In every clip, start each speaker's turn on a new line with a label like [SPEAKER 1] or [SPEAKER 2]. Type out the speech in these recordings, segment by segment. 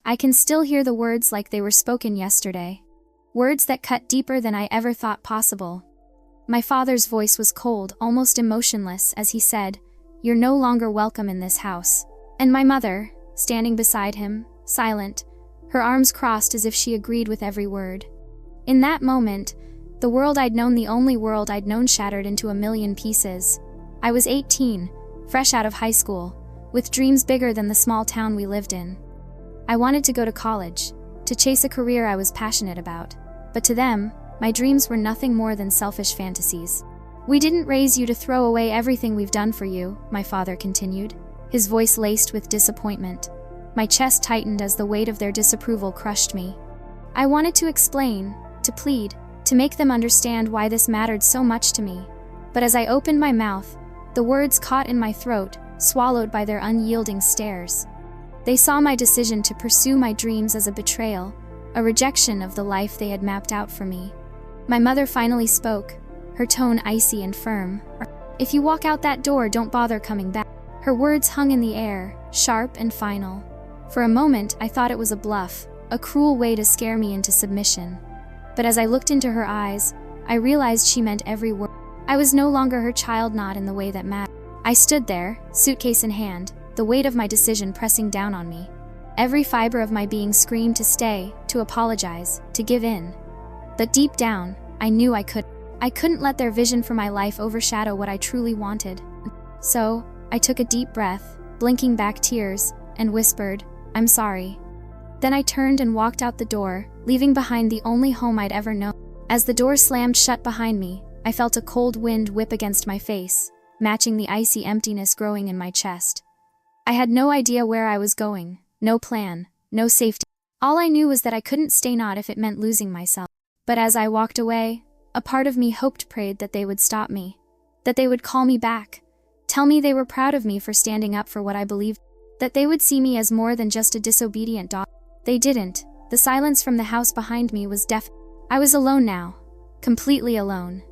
[SPEAKER 1] I can still hear the words like they were spoken yesterday. Words that cut deeper than I ever thought possible. My father's voice was cold, almost emotionless, as he said, "You're no longer welcome in this house." And my mother, standing beside him, silent, her arms crossed as if she agreed with every word. In that moment, the world I'd known, the only world I'd known, shattered into a million pieces. I was 18, fresh out of high school, with dreams bigger than the small town we lived in. I wanted to go to college, to chase a career I was passionate about. But to them, my dreams were nothing more than selfish fantasies. "We didn't raise you to throw away everything we've done for you," my father continued, his voice laced with disappointment. My chest tightened as the weight of their disapproval crushed me. I wanted to explain, to plead, to make them understand why this mattered so much to me. But as I opened my mouth, the words caught in my throat, swallowed by their unyielding stares. They saw my decision to pursue my dreams as a betrayal, a rejection of the life they had mapped out for me. My mother finally spoke, her tone icy and firm. "If you walk out that door, don't bother coming back." Her words hung in the air, sharp and final. For a moment, I thought it was a bluff, a cruel way to scare me into submission. But as I looked into her eyes, I realized she meant every word. I was no longer her child, not in the way that mattered. I stood there, suitcase in hand, the weight of my decision pressing down on me. Every fiber of my being screamed to stay, to apologize, to give in. But deep down, I knew I couldn't let their vision for my life overshadow what I truly wanted. So, I took a deep breath, blinking back tears, and whispered, "I'm sorry." Then I turned and walked out the door, leaving behind the only home I'd ever known. As the door slammed shut behind me, I felt a cold wind whip against my face, matching the icy emptiness growing in my chest. I had no idea where I was going, no plan, no safety. All I knew was that I couldn't stay, not if it meant losing myself. But as I walked away, a part of me hoped, prayed that they would stop me, that they would call me back, tell me they were proud of me for standing up for what I believed, that they would see me as more than just a disobedient daughter. They didn't. The silence from the house behind me was deafening. I was alone now, completely alone.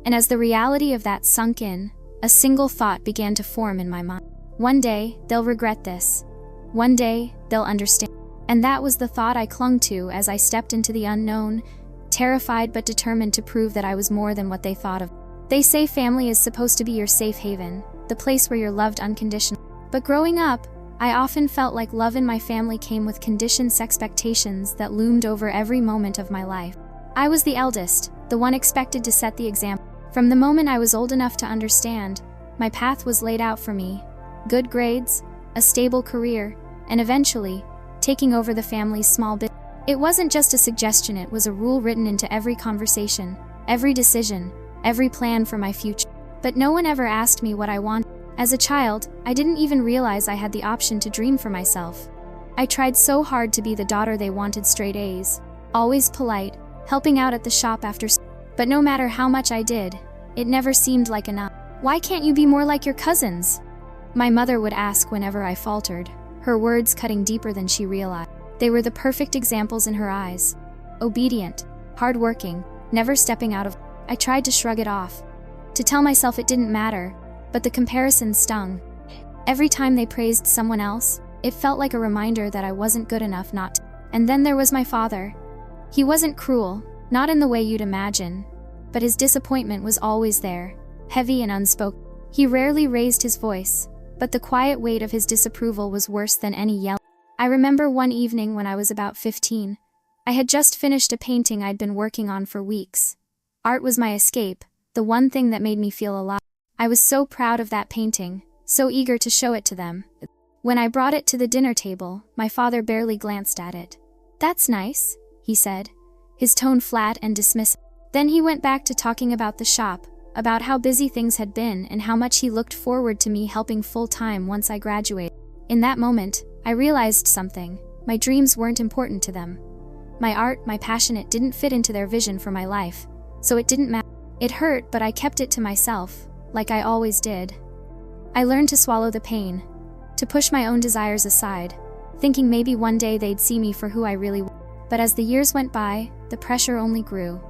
[SPEAKER 1] And as the reality of that sunk in, a single thought began to form in my mind. One day, they'll regret this. One day, they'll understand. And that was the thought I clung to as I stepped into the unknown, terrified but determined to prove that I was more than what they thought of. They say family is supposed to be your safe haven, the place where you're loved unconditionally. But growing up, I often felt like love in my family came with conditions, expectations that loomed over every moment of my life. I was the eldest, the one expected to set the example. From the moment I was old enough to understand, my path was laid out for me. Good grades, a stable career, and eventually, taking over the family's small business. It wasn't just a suggestion, it was a rule written into every conversation, every decision, every plan for my future. But no one ever asked me what I wanted. As a child, I didn't even realize I had the option to dream for myself. I tried so hard to be the daughter they wanted, straight A's, always polite, helping out at the shop after school. But no matter how much I did, it never seemed like enough. "Why can't you be more like your cousins?" my mother would ask whenever I faltered, her words cutting deeper than she realized. They were the perfect examples in her eyes. Obedient, hardworking, never stepping out of. I tried to shrug it off, to tell myself it didn't matter, but the comparison stung. Every time they praised someone else, it felt like a reminder that I wasn't good enough not to. And then there was my father. He wasn't cruel, not in the way you'd imagine, but his disappointment was always there, heavy and unspoken. He rarely raised his voice, but the quiet weight of his disapproval was worse than any yell. I remember one evening when I was about 15. I had just finished a painting I'd been working on for weeks. Art was my escape, the one thing that made me feel alive. I was so proud of that painting, so eager to show it to them. When I brought it to the dinner table, my father barely glanced at it. "That's nice," he said, his tone flat and dismissive. Then he went back to talking about the shop, about how busy things had been and how much he looked forward to me helping full-time once I graduated. In that moment, I realized something. My dreams weren't important to them. My art, my passion, it didn't fit into their vision for my life, so it didn't matter. It hurt, but I kept it to myself, like I always did. I learned to swallow the pain, to push my own desires aside, thinking maybe one day they'd see me for who I really was. But as the years went by, the pressure only grew.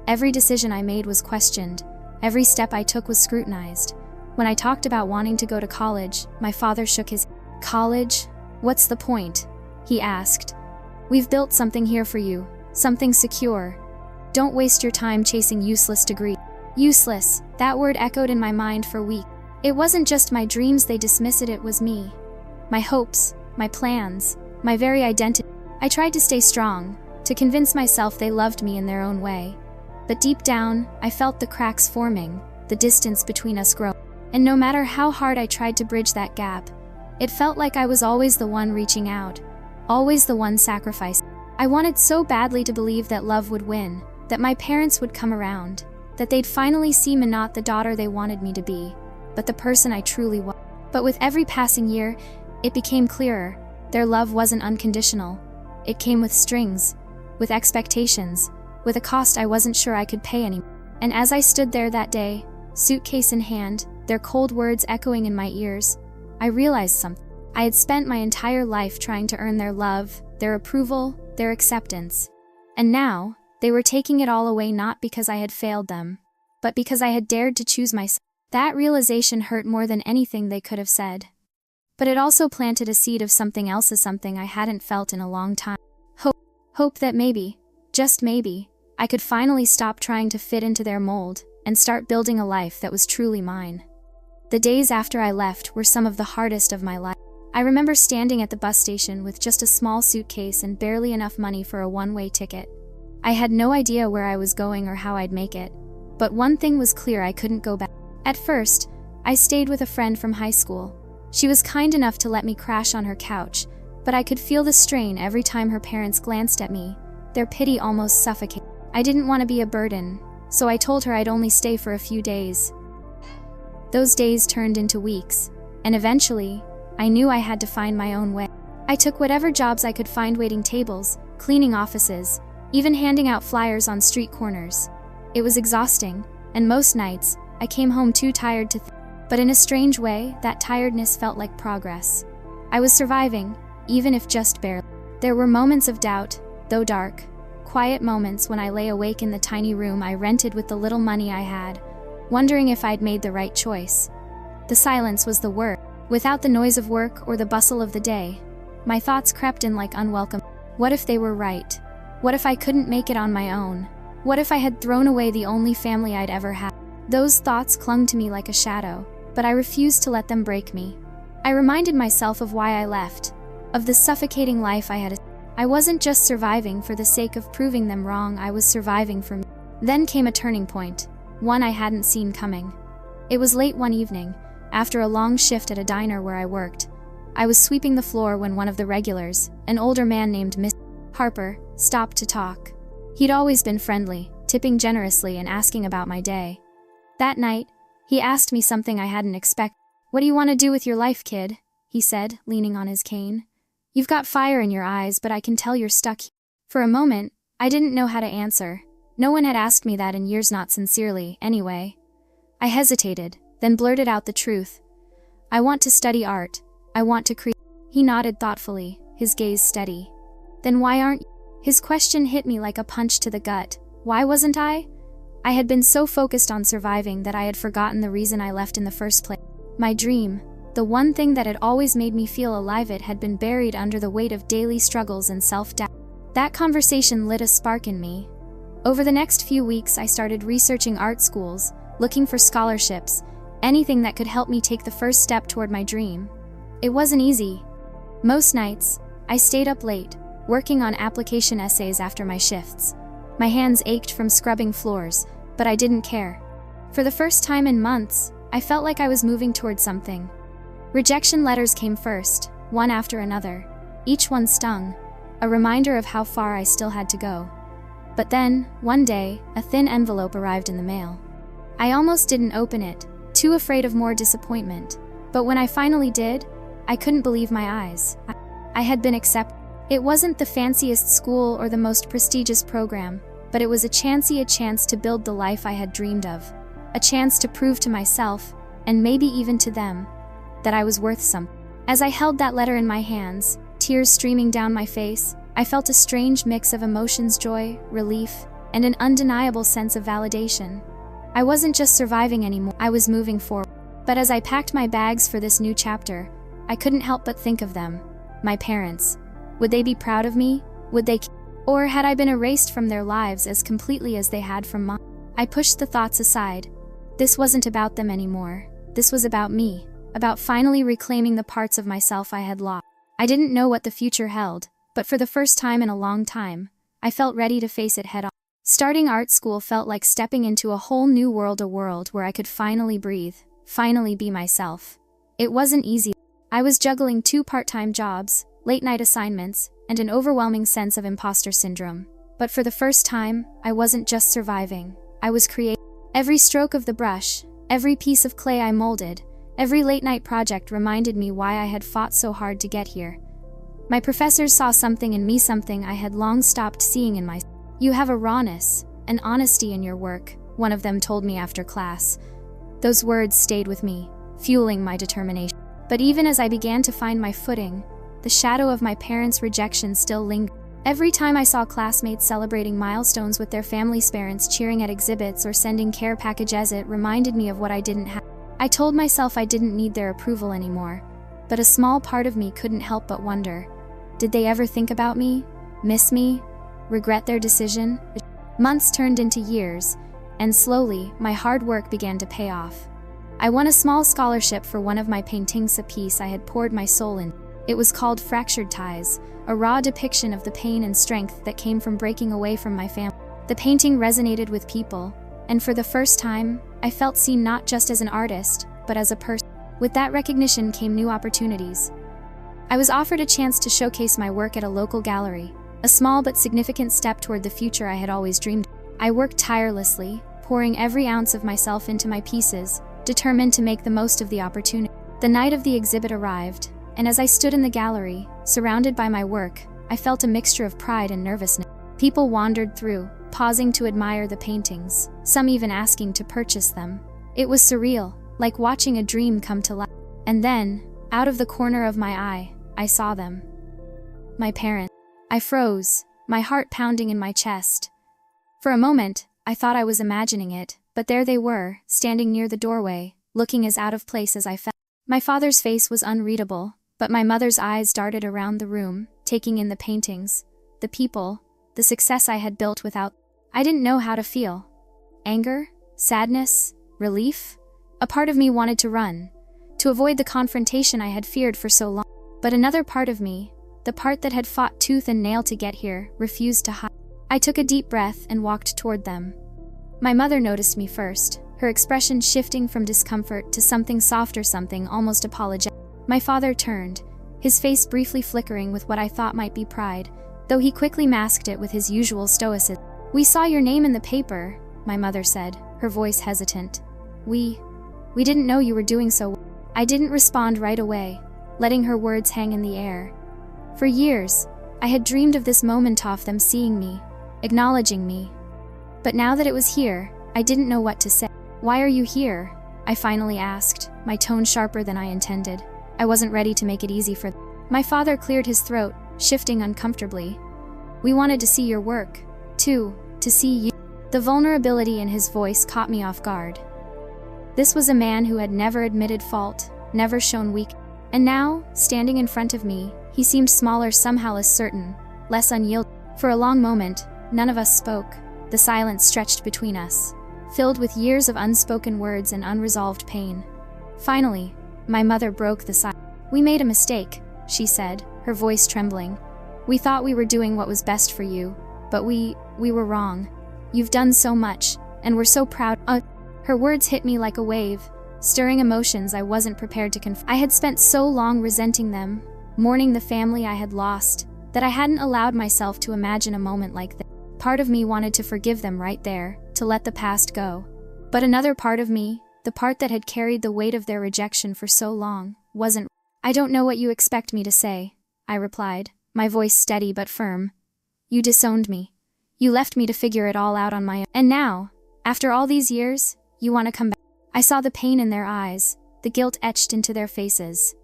[SPEAKER 1] Every decision I made was questioned. Every step I took was scrutinized. When I talked about wanting to go to college, my father shook his head. "College? What's the point?" he asked, We've built something here for you, something secure. Don't waste your time chasing useless degree. Useless, that word echoed in my mind for weeks. It wasn't just my dreams they dismissed, it was me. My hopes, my plans, my very identity. I tried to stay strong, to convince myself they loved me in their own way. But deep down, I felt the cracks forming, the distance between us grow. And no matter how hard I tried to bridge that gap, it felt like I was always the one reaching out, always the one sacrificing. I wanted so badly to believe that love would win, that my parents would come around, that they'd finally see me not the daughter they wanted me to be, but the person I truly was. But with every passing year, it became clearer. Their love wasn't unconditional. It came with strings, with expectations, with a cost I wasn't sure I could pay anymore. And as I stood there that day, suitcase in hand, their cold words echoing in my ears, I realized something. I had spent my entire life trying to earn their love, their approval, their acceptance. And now, they were taking it all away not because I had failed them, but because I had dared to choose myself. That realization hurt more than anything they could have said. But it also planted a seed of something else, as something I hadn't felt in a long time. Hope that maybe, just maybe, I could finally stop trying to fit into their mold and start building a life that was truly mine. The days after I left were some of the hardest of my life. I remember standing at the bus station with just a small suitcase and barely enough money for a one-way ticket. I had no idea where I was going or how I'd make it, but one thing was clear: I couldn't go back. At first, I stayed with a friend from high school. She was kind enough to let me crash on her couch, but I could feel the strain every time her parents glanced at me, their pity almost suffocating. I didn't want to be a burden, so I told her I'd only stay for a few days. Those days turned into weeks, and eventually, I knew I had to find my own way. I took whatever jobs I could find, waiting tables, cleaning offices, even handing out flyers on street corners. It was exhausting, and most nights, I came home too tired to think. But in a strange way, that tiredness felt like progress. I was surviving, even if just barely. There were moments of doubt, though dark, quiet moments when I lay awake in the tiny room I rented with the little money I had, wondering if I'd made the right choice. The silence was the word. Without the noise of work or the bustle of the day, my thoughts crept in like unwelcome. What if they were right? What if I couldn't make it on my own? What if I had thrown away the only family I'd ever had? Those thoughts clung to me like a shadow, but I refused to let them break me. I reminded myself of why I left, of the suffocating life I had. I wasn't just surviving for the sake of proving them wrong, I was surviving for me. Then came a turning point, one I hadn't seen coming. It was late one evening, after a long shift at a diner where I worked. I was sweeping the floor when one of the regulars, an older man named Mr. Harper, stopped to talk. He'd always been friendly, tipping generously and asking about my day. That night, he asked me something I hadn't expected. "What do you want to do with your life, kid?" he said, leaning on his cane. "You've got fire in your eyes, but I can tell you're stuck." For a moment, I didn't know how to answer. No one had asked me that in years, not sincerely, anyway. I hesitated, then blurted out the truth. "I want to study art. I want to create." He nodded thoughtfully, his gaze steady. "Then why aren't you?" His question hit me like a punch to the gut. Why wasn't I? I had been so focused on surviving that I had forgotten the reason I left in the first place. My dream, the one thing that had always made me feel alive, it had been buried under the weight of daily struggles and self-doubt. That conversation lit a spark in me. Over the next few weeks, I started researching art schools, looking for scholarships, anything that could help me take the first step toward my dream. It wasn't easy. Most nights, I stayed up late, working on application essays after my shifts. My hands ached from scrubbing floors, but I didn't care. For the first time in months, I felt like I was moving toward something. Rejection letters came first, one after another. Each one stung, a reminder of how far I still had to go. But then, one day, a thin envelope arrived in the mail. I almost didn't open it, too afraid of more disappointment. But when I finally did, I couldn't believe my eyes. I had been accepted. It wasn't the fanciest school or the most prestigious program, but it was a chance to build the life I had dreamed of. A chance to prove to myself, and maybe even to them, that I was worth something. As I held that letter in my hands, tears streaming down my face, I felt a strange mix of emotions: joy, relief, and an undeniable sense of validation. I wasn't just surviving anymore, I was moving forward. But as I packed my bags for this new chapter, I couldn't help but think of them, my parents. Would they be proud of me? Would they or had I been erased from their lives as completely as they had from mine? I pushed the thoughts aside. This wasn't about them anymore. This was about me, about finally reclaiming the parts of myself I had lost. I didn't know what the future held, but for the first time in a long time, I felt ready to face it head on. Starting art school felt like stepping into a whole new world, a world where I could finally breathe, finally be myself. It wasn't easy. I was juggling 2 part-time jobs, late-night assignments, and an overwhelming sense of imposter syndrome. But for the first time, I wasn't just surviving. I was creating. Every stroke of the brush, every piece of clay I molded, every late-night project reminded me why I had fought so hard to get here. My professors saw something in me, something I had long stopped seeing in myself. "You have a rawness, an honesty in your work," one of them told me after class. Those words stayed with me, fueling my determination. But even as I began to find my footing, the shadow of my parents' rejection still lingered. Every time I saw classmates celebrating milestones with their families' parents, cheering at exhibits or sending care packages, it reminded me of what I didn't have. I told myself I didn't need their approval anymore, but a small part of me couldn't help but wonder, did they ever think about me, miss me, regret their decision? Months turned into years, and slowly, my hard work began to pay off. I won a small scholarship for one of my paintings, a piece I had poured my soul in. It was called Fractured Ties, a raw depiction of the pain and strength that came from breaking away from my family. The painting resonated with people, and for the first time, I felt seen not just as an artist, but as a person. With that recognition came new opportunities. I was offered a chance to showcase my work at a local gallery, a small but significant step toward the future I had always dreamed of. I worked tirelessly, pouring every ounce of myself into my pieces, determined to make the most of the opportunity. The night of the exhibit arrived, and as I stood in the gallery, surrounded by my work, I felt a mixture of pride and nervousness. People wandered through, pausing to admire the paintings, some even asking to purchase them. It was surreal, like watching a dream come to life. And then, out of the corner of my eye, I saw them. My parents. I froze, my heart pounding in my chest. For a moment, I thought I was imagining it, but there they were, standing near the doorway, looking as out of place as I felt. My father's face was unreadable, but my mother's eyes darted around the room, taking in the paintings, the people, the success I had built without. I didn't know how to feel. Anger? Sadness? Relief? A part of me wanted to run, to avoid the confrontation I had feared for so long. But another part of me, the part that had fought tooth and nail to get here, refused to hide. I took a deep breath and walked toward them. My mother noticed me first, her expression shifting from discomfort to something softer, something almost apologetic. My father turned, his face briefly flickering with what I thought might be pride, though he quickly masked it with his usual stoicism. "We saw your name in the paper," my mother said, her voice hesitant. We didn't know you were doing so well." I didn't respond right away, letting her words hang in the air. For years, I had dreamed of this moment, of them seeing me, acknowledging me. But now that it was here, I didn't know what to say. "Why are you here?" I finally asked, my tone sharper than I intended. I wasn't ready to make it easy for them. My father cleared his throat, shifting uncomfortably. "We wanted to see your work, too, to see you." The vulnerability in his voice caught me off guard. This was a man who had never admitted fault, never shown weakness. And now, standing in front of me, he seemed smaller, somehow less certain, less unyielding. For a long moment, none of us spoke. The silence stretched between us, filled with years of unspoken words and unresolved pain. Finally, my mother broke the silence. "We made a mistake," she said, her voice trembling. "We thought we were doing what was best for you, but we were wrong. You've done so much, and we're so proud." Her words hit me like a wave, stirring emotions I wasn't prepared to confront. I had spent so long resenting them, mourning the family I had lost, that I hadn't allowed myself to imagine a moment like this. Part of me wanted to forgive them right there, to let the past go. But another part of me, the part that had carried the weight of their rejection for so long, wasn't. "I don't know what you expect me to say," I replied, my voice steady but firm. "You disowned me. You left me to figure it all out on my own. And now, after all these years, you want to come back." I saw the pain in their eyes, the guilt etched into their faces.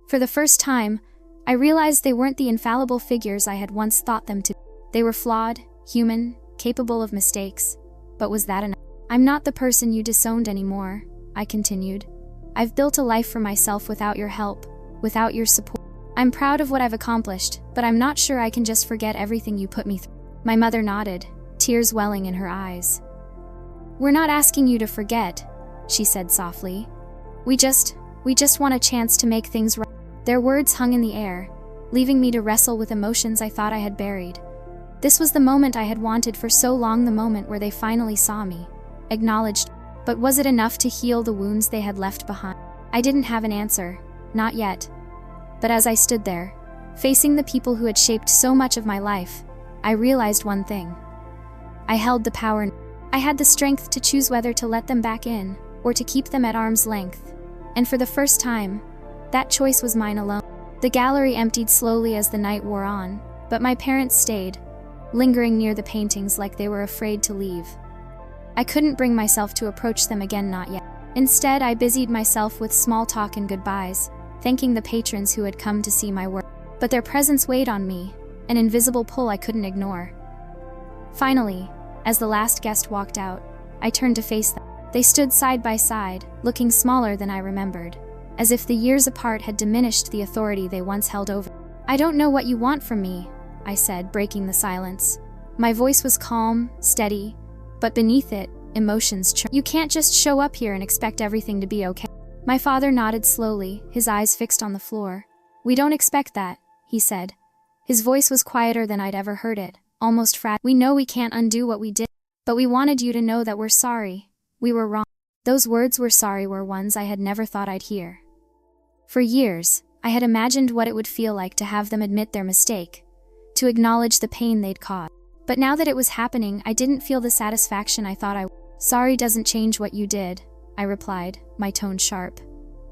[SPEAKER 1] For the first time, I realized they weren't the infallible figures I had once thought them to be. They were flawed, human, capable of mistakes. But was that enough? "I'm not the person you disowned anymore," I continued. "I've built a life for myself without your help, without your support." I'm proud of what I've accomplished, but I'm not sure I can just forget everything you put me through. My mother nodded, tears welling in her eyes. We're not asking you to forget, she said softly. We just want a chance to make things right. Their words hung in the air, leaving me to wrestle with emotions I thought I had buried. This was the moment I had wanted for so long, the moment where they finally saw me, acknowledged. But was it enough to heal the wounds they had left behind? I didn't have an answer, not yet. But as I stood there, facing the people who had shaped so much of my life, I realized one thing. I held the power. I had the strength to choose whether to let them back in, or to keep them at arm's length. And for the first time, that choice was mine alone. The gallery emptied slowly as the night wore on, but my parents stayed, lingering near the paintings like they were afraid to leave. I couldn't bring myself to approach them again, not yet. Instead, I busied myself with small talk and goodbyes, thanking the patrons who had come to see my work. But their presence weighed on me, an invisible pull I couldn't ignore. Finally, as the last guest walked out, I turned to face them. They stood side by side, looking smaller than I remembered, as if the years apart had diminished the authority they once held over. I don't know what you want from me, I said, breaking the silence. My voice was calm, steady, but beneath it, emotions churned. You can't just show up here and expect everything to be okay. My father nodded slowly, his eyes fixed on the floor. We don't expect that, he said. His voice was quieter than I'd ever heard it, almost fragile. We know we can't undo what we did, but we wanted you to know that we're sorry. We were wrong. Those words "we're sorry" were ones I had never thought I'd hear. For years, I had imagined what it would feel like to have them admit their mistake, to acknowledge the pain they'd caused. But now that it was happening, I didn't feel the satisfaction I thought I would. Sorry doesn't change what you did, I replied, my tone sharp.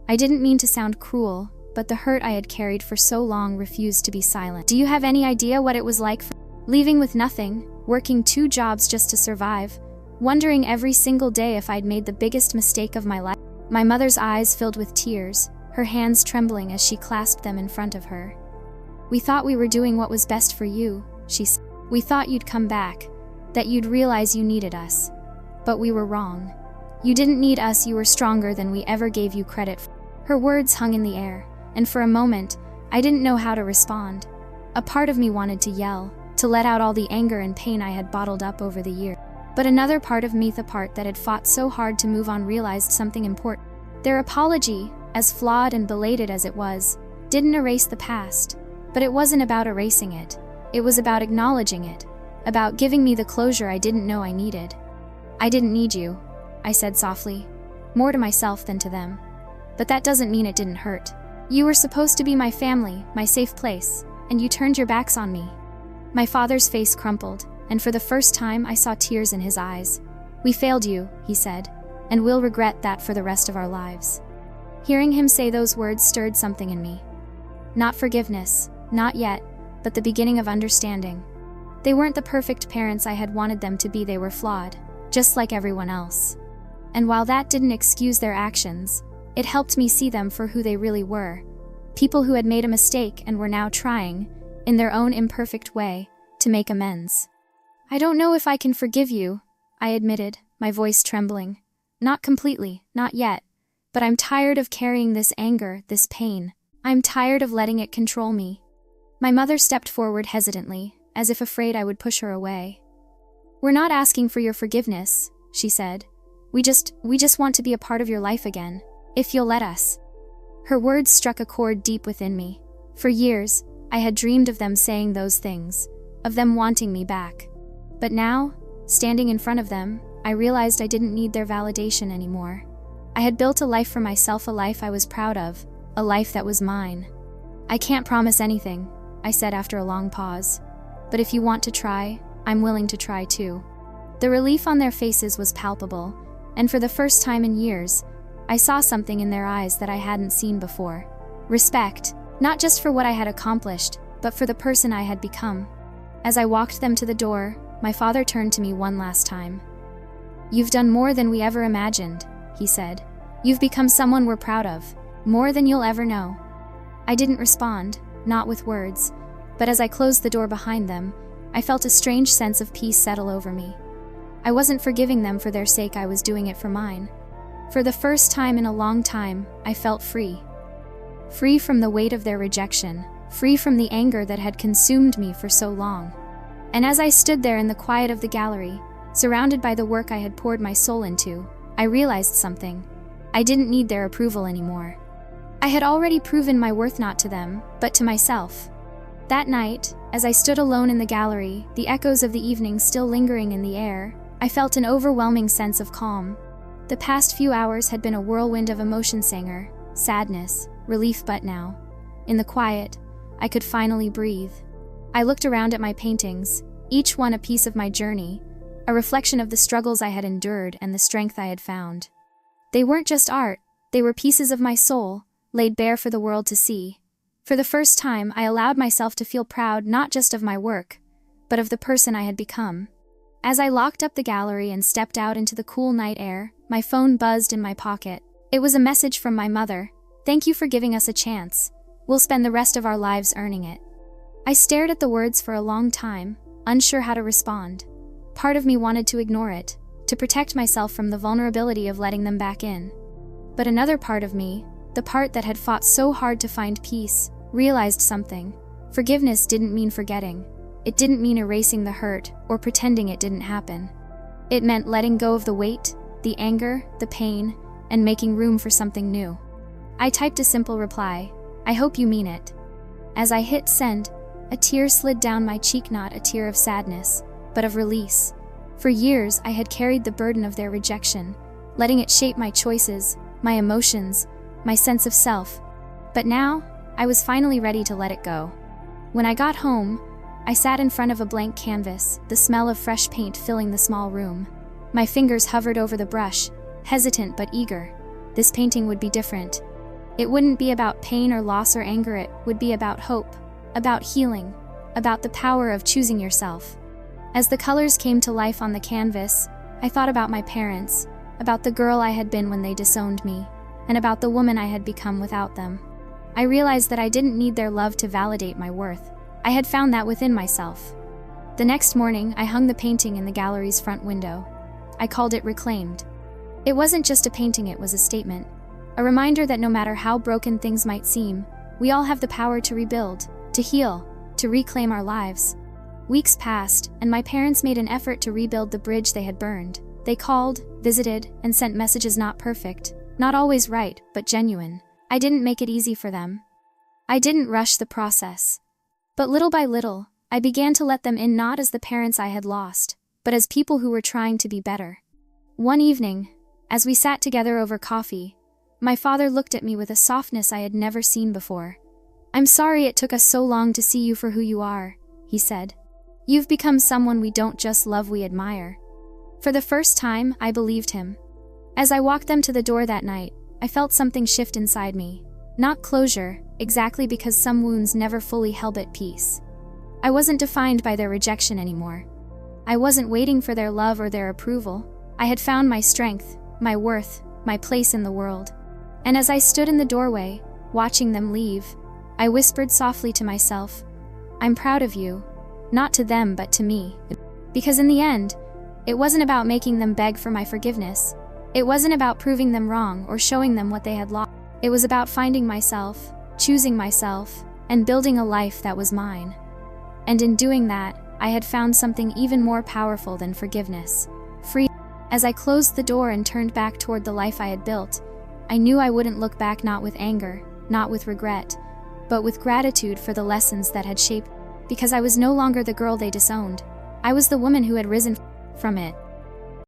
[SPEAKER 1] I didn't mean to sound cruel, but the hurt I had carried for so long refused to be silent. Do you have any idea what it was like leaving with nothing, working 2 jobs just to survive, wondering every single day if I'd made the biggest mistake of my life? My mother's eyes filled with tears, her hands trembling as she clasped them in front of her. We thought we were doing what was best for you, she said. We thought you'd come back, that you'd realize you needed us. But we were wrong. You didn't need us, you were stronger than we ever gave you credit for. Her words hung in the air, and for a moment, I didn't know how to respond. A part of me wanted to yell, to let out all the anger and pain I had bottled up over the year. But another part of me, the part that had fought so hard to move on, realized something important. Their apology, as flawed and belated as it was, didn't erase the past. But it wasn't about erasing it. It was about acknowledging it, about giving me the closure I didn't know I needed. I didn't need you, I said softly, more to myself than to them. But that doesn't mean it didn't hurt. You were supposed to be my family, my safe place, and you turned your backs on me. My father's face crumpled, and for the first time I saw tears in his eyes. We failed you, he said, and we'll regret that for the rest of our lives. Hearing him say those words stirred something in me. Not forgiveness, not yet, but the beginning of understanding. They weren't the perfect parents I had wanted them to be, they were flawed, just like everyone else. And while that didn't excuse their actions, it helped me see them for who they really were. People who had made a mistake and were now trying, in their own imperfect way, to make amends. I don't know if I can forgive you, I admitted, my voice trembling. Not completely, not yet. But I'm tired of carrying this anger, this pain. I'm tired of letting it control me. My mother stepped forward hesitantly, as if afraid I would push her away. We're not asking for your forgiveness, she said. We just want to be a part of your life again, if you'll let us. Her words struck a chord deep within me. For years, I had dreamed of them saying those things, of them wanting me back. But now, standing in front of them, I realized I didn't need their validation anymore. I had built a life for myself, a life I was proud of, a life that was mine. I can't promise anything, I said after a long pause. But if you want to try, I'm willing to try too. The relief on their faces was palpable, and for the first time in years, I saw something in their eyes that I hadn't seen before. Respect, not just for what I had accomplished, but for the person I had become. As I walked them to the door, my father turned to me one last time. You've done more than we ever imagined, he said. You've become someone we're proud of, more than you'll ever know. I didn't respond, not with words, but as I closed the door behind them, I felt a strange sense of peace settle over me. I wasn't forgiving them for their sake, I was doing it for mine. For the first time in a long time, I felt free. Free from the weight of their rejection, free from the anger that had consumed me for so long. And as I stood there in the quiet of the gallery, surrounded by the work I had poured my soul into, I realized something. I didn't need their approval anymore. I had already proven my worth not to them, but to myself. That night, as I stood alone in the gallery, the echoes of the evening still lingering in the air, I felt an overwhelming sense of calm. The past few hours had been a whirlwind of emotion, anger, sadness, relief, but now, in the quiet, I could finally breathe. I looked around at my paintings, each one a piece of my journey, a reflection of the struggles I had endured and the strength I had found. They weren't just art, they were pieces of my soul, laid bare for the world to see. For the first time, I allowed myself to feel proud not just of my work, but of the person I had become. As I locked up the gallery and stepped out into the cool night air, my phone buzzed in my pocket. It was a message from my mother. "Thank you for giving us a chance. We'll spend the rest of our lives earning it." I stared at the words for a long time, unsure how to respond. Part of me wanted to ignore it, to protect myself from the vulnerability of letting them back in. But another part of me, the part that had fought so hard to find peace, realized something. Forgiveness didn't mean forgetting. It didn't mean erasing the hurt or pretending it didn't happen. It meant letting go of the weight, the anger, the pain, and making room for something new. I typed a simple reply, "I hope you mean it." As I hit send, a tear slid down my cheek, not a tear of sadness, but of release. For years, I had carried the burden of their rejection, letting it shape my choices, my emotions, my sense of self. But now, I was finally ready to let it go. When I got home, I sat in front of a blank canvas, the smell of fresh paint filling the small room. My fingers hovered over the brush, hesitant but eager. This painting would be different. It wouldn't be about pain or loss or anger, it would be about hope, about healing, about the power of choosing yourself. As the colors came to life on the canvas, I thought about my parents, about the girl I had been when they disowned me, and about the woman I had become without them. I realized that I didn't need their love to validate my worth. I had found that within myself. The next morning, I hung the painting in the gallery's front window. I called it Reclaimed. It wasn't just a painting, it was a statement. A reminder that no matter how broken things might seem, we all have the power to rebuild, to heal, to reclaim our lives. Weeks passed, and my parents made an effort to rebuild the bridge they had burned. They called, visited, and sent messages, not perfect, not always right, but genuine. I didn't make it easy for them. I didn't rush the process. But little by little, I began to let them in, not as the parents I had lost, but as people who were trying to be better. One evening, as we sat together over coffee, my father looked at me with a softness I had never seen before. "I'm sorry it took us so long to see you for who you are," he said. "You've become someone we don't just love, we admire." For the first time, I believed him. As I walked them to the door that night, I felt something shift inside me. Not closure, exactly, because some wounds never fully held at peace. I wasn't defined by their rejection anymore. I wasn't waiting for their love or their approval. I had found my strength, my worth, my place in the world. And as I stood in the doorway, watching them leave, I whispered softly to myself, "I'm proud of you," not to them but to me. Because in the end, it wasn't about making them beg for my forgiveness. It wasn't about proving them wrong or showing them what they had lost. It was about finding myself, choosing myself, and building a life that was mine. And in doing that, I had found something even more powerful than forgiveness: freedom. As I closed the door and turned back toward the life I had built, I knew I wouldn't look back, not with anger, not with regret, but with gratitude for the lessons that had shaped. Because I was no longer the girl they disowned. I was the woman who had risen from it.